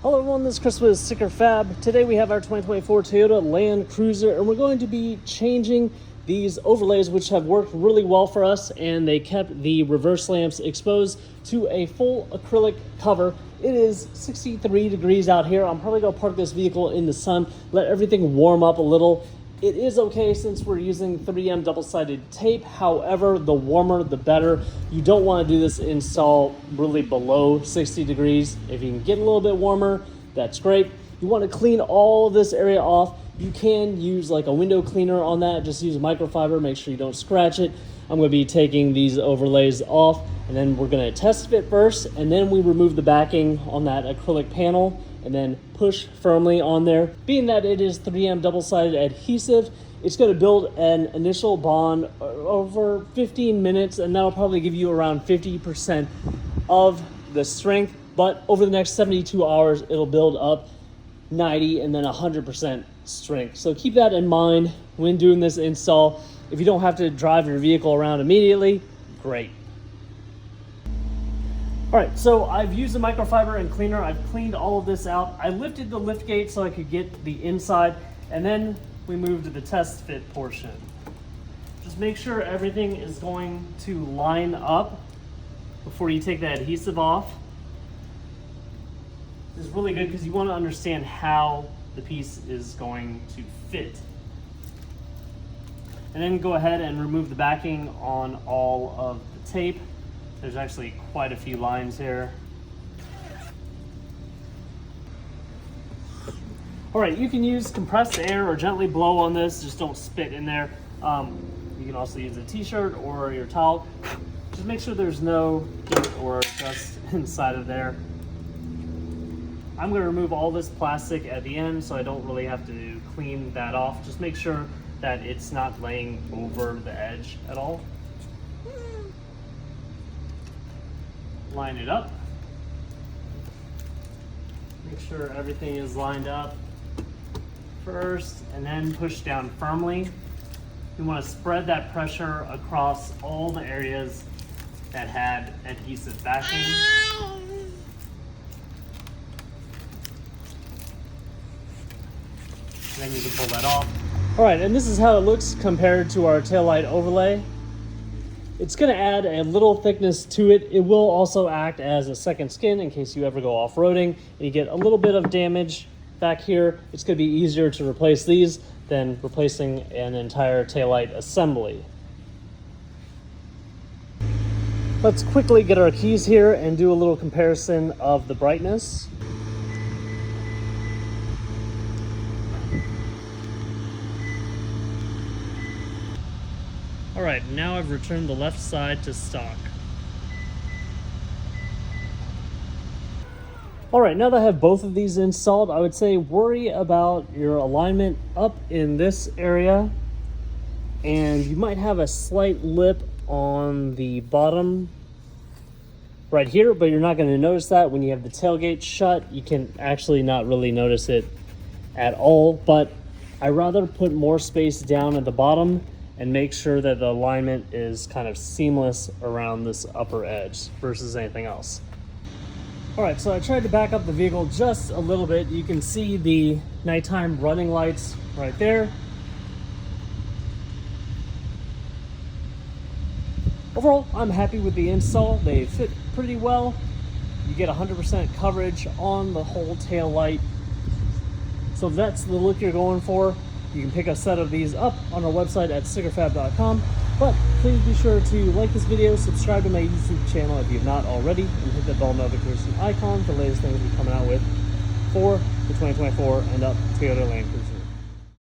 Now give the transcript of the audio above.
Hello everyone, this is Chris with Sticker Fab. Today we have our 2024 Toyota Land Cruiser and we're going to be changing these overlays which have worked really well for us, and they kept the reverse lamps exposed to a full acrylic cover. It is 63 degrees out here. I'm probably going to park this vehicle in the sun, let everything warm up a little. It is okay since we're using 3M double-sided tape. However, the warmer the better. You don't want to do this install really below 60 degrees. If you can get a little bit warmer, that's great. You want to clean all this area off. You can use like a window cleaner on that. Just use microfiber, make sure you don't scratch it. I'm going to be taking these overlays off, and then we're going to test fit first, and then we remove the backing on that acrylic panel and then push firmly on there. Being that it is 3M double-sided adhesive, it's going to build an initial bond over 15 minutes, and that'll probably give you around 50% of the strength, but over the next 72 hours, it'll build up 90 and then 100% strength. So keep that in mind when doing this install. If you don't have to drive your vehicle around immediately, great. All right, so I've used the microfiber and cleaner. I've cleaned all of this out. I lifted the lift gate so I could get the inside, and then we moved to the test fit portion. Just make sure everything is going to line up before you take the adhesive off. This is really good because you want to understand how the piece is going to fit. And then go ahead and remove the backing on all of the tape. There's actually quite a few lines here. All right, you can use compressed air or gently blow on this. Just don't spit in there. You can also use a t-shirt or your towel. Just make sure there's no dirt or dust inside of there. I'm going to remove all this plastic at the end so I don't really have to clean that off. Just make sure that it's not laying over the edge at all. Line it up. Make sure everything is lined up first, and then push down firmly. You want to spread that pressure across all the areas that had adhesive backing. Then you can pull that off. All right, and this is how it looks compared to our taillight overlay. It's going to add a little thickness to it. It will also act as a second skin in case you ever go off-roading and you get a little bit of damage back here. It's going to be easier to replace these than replacing an entire taillight assembly. Let's quickly get our keys here and do a little comparison of the brightness. All right, now I've returned the left side to stock. All right, now that I have both of these installed, I would say worry about your alignment up in this area, and you might have a slight lip on the bottom right here, but you're not going to notice that. When you have the tailgate shut, you can actually not really notice it at all, but I rather put more space down at the bottom and make sure that the alignment is kind of seamless around this upper edge versus anything else. All right, so I tried to back up the vehicle just a little bit. You can see the nighttime running lights right there. Overall, I'm happy with the install. They fit pretty well. You get 100% coverage on the whole tail light. So if that's the look you're going for, you can pick a set of these up on our website at stickerfab.com. But please be sure to like this video, subscribe to my YouTube channel if you have not already, and hit the bell notification icon for the latest things we're coming out with for the 2024 and up Toyota Land Cruiser.